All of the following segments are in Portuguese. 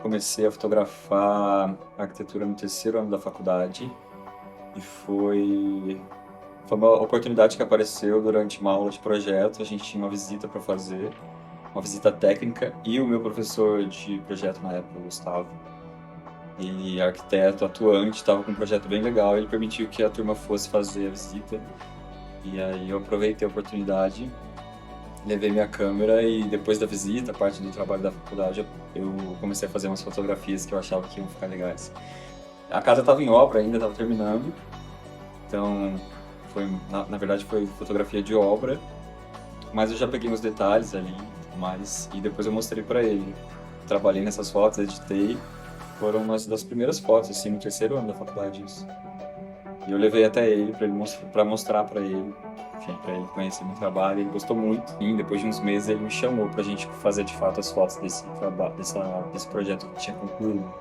Comecei a fotografar arquitetura no terceiro ano da faculdade e foi uma oportunidade que apareceu durante uma aula de projeto. A gente tinha uma visita para fazer, uma visita técnica, e o meu professor de projeto na época, o Gustavo, ele arquiteto atuante, estava com um projeto bem legal. Ele permitiu que a turma fosse fazer a visita, e aí eu aproveitei a oportunidade, levei minha câmera, e depois da visita, parte do trabalho da faculdade, eu comecei a fazer umas fotografias que eu achava que iam ficar legais. A casa estava em obra ainda, estava terminando, então na verdade foi fotografia de obra, mas eu já peguei os detalhes ali e tudo mais, e depois eu mostrei para ele. Trabalhei nessas fotos, editei, foram umas das primeiras fotos, assim, no terceiro ano da faculdade isso. E eu levei até ele para mostrar para ele, enfim, para ele conhecer meu trabalho. Ele gostou muito. E depois de uns meses ele me chamou para a gente fazer de fato as fotos desse trabalho, desse projeto que tinha concluído.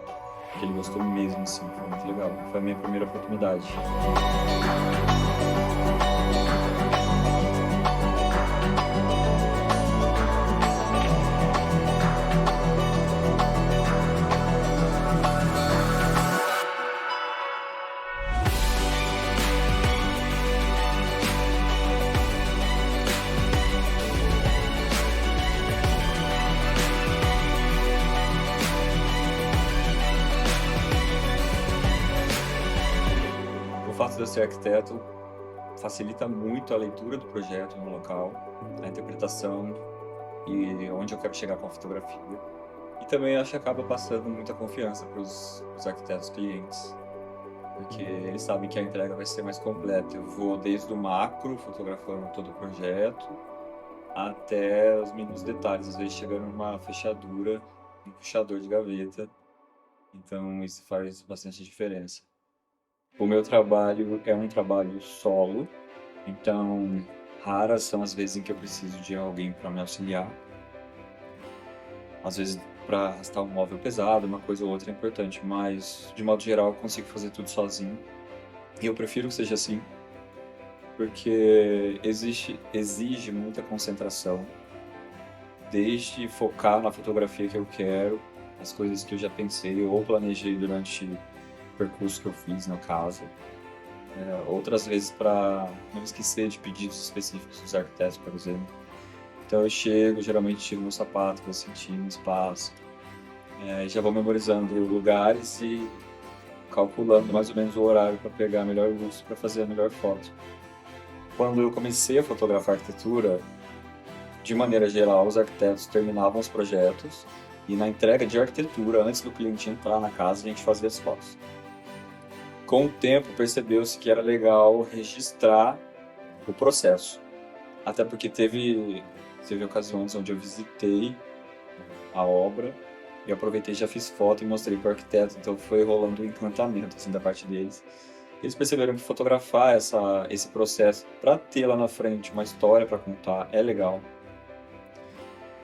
Que ele gostou mesmo, assim, foi muito legal. Foi a minha primeira oportunidade. O fato de eu ser arquiteto facilita muito a leitura do projeto no local, a interpretação e onde eu quero chegar com a fotografia. E também acho que acaba passando muita confiança para os arquitetos clientes, porque eles sabem que a entrega vai ser mais completa. Eu vou desde o macro, fotografando todo o projeto, até os mínimos detalhes, às vezes chegando numa fechadura, um fechador de gaveta. Então isso faz bastante diferença. O meu trabalho é um trabalho solo, então raras são as vezes em que eu preciso de alguém para me auxiliar. Às vezes para arrastar um móvel pesado, uma coisa ou outra é importante, mas de modo geral eu consigo fazer tudo sozinho. E eu prefiro que seja assim, porque exige muita concentração, desde focar na fotografia que eu quero, as coisas que eu já pensei ou planejei durante o percurso que eu fiz na casa. Outras vezes para não esquecer de pedidos específicos dos arquitetos, por exemplo. Então eu chego, geralmente tiro meu sapato, vou sentindo o espaço, já vou memorizando lugares e calculando mais ou menos o horário para pegar a melhor luz para fazer a melhor foto. Quando eu comecei a fotografar arquitetura, de maneira geral, os arquitetos terminavam os projetos e na entrega de arquitetura, antes do cliente entrar na casa, a gente fazia as fotos. Com o tempo, percebeu-se que era legal registrar o processo, até porque teve ocasiões onde eu visitei a obra e aproveitei, já fiz foto e mostrei para o arquiteto, então foi rolando um encantamento assim da parte deles. Eles perceberam que fotografar esse processo para ter lá na frente uma história para contar é legal.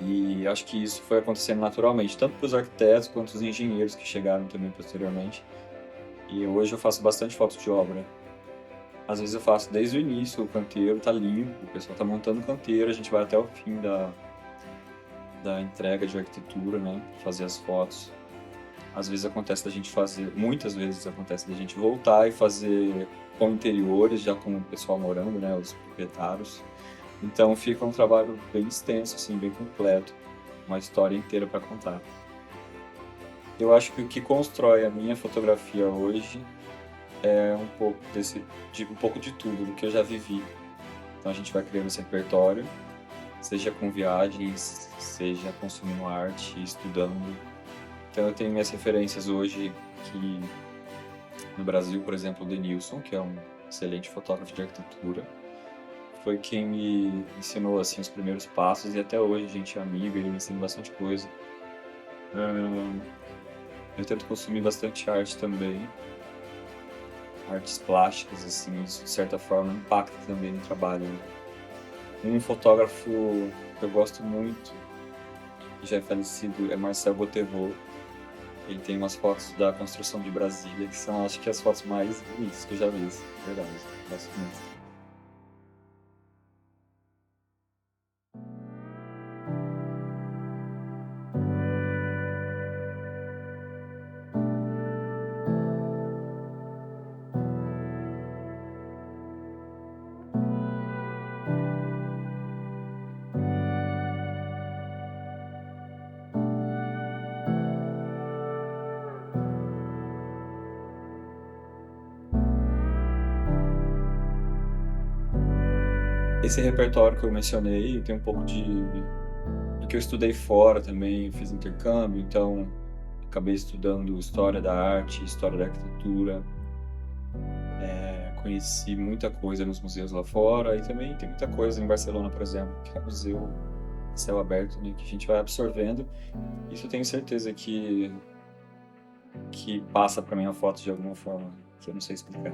E acho que isso foi acontecendo naturalmente, tanto para os arquitetos quanto os engenheiros que chegaram também posteriormente. E hoje eu faço bastante fotos de obra. Às vezes eu faço desde o início, o canteiro tá limpo, o pessoal tá montando o canteiro, a gente vai até o fim da entrega de arquitetura, né, fazer as fotos. Às vezes acontece da gente fazer, muitas vezes acontece da gente voltar e fazer com interiores, já com o pessoal morando, né, os proprietários. Então fica um trabalho bem extenso, assim, bem completo, uma história inteira para contar. Eu acho que o que constrói a minha fotografia hoje é um pouco de tudo, do que eu já vivi. Então a gente vai criando esse repertório, seja com viagens, seja consumindo arte, estudando. Então eu tenho minhas referências hoje que no Brasil, por exemplo, o Denilson, que é um excelente fotógrafo de arquitetura, foi quem me ensinou assim os primeiros passos e até hoje a gente é amigo, ele me ensina bastante coisa. Eu tento consumir bastante arte também, artes plásticas, assim, isso de certa forma impacta também no trabalho, né? Um fotógrafo que eu gosto muito, que já é falecido, é Marcel Bottevot. Ele tem umas fotos da construção de Brasília, que são, acho que, as fotos mais bonitas que eu já vi. Verdade, gosto muito. Esse repertório que eu mencionei tem um pouco do que eu estudei fora também, fiz intercâmbio, então acabei estudando história da arte, história da arquitetura, conheci muita coisa nos museus lá fora e também tem muita coisa em Barcelona, por exemplo, que é um museu a céu aberto, né, que a gente vai absorvendo. Isso eu tenho certeza que passa para mim a foto de alguma forma, que eu não sei explicar.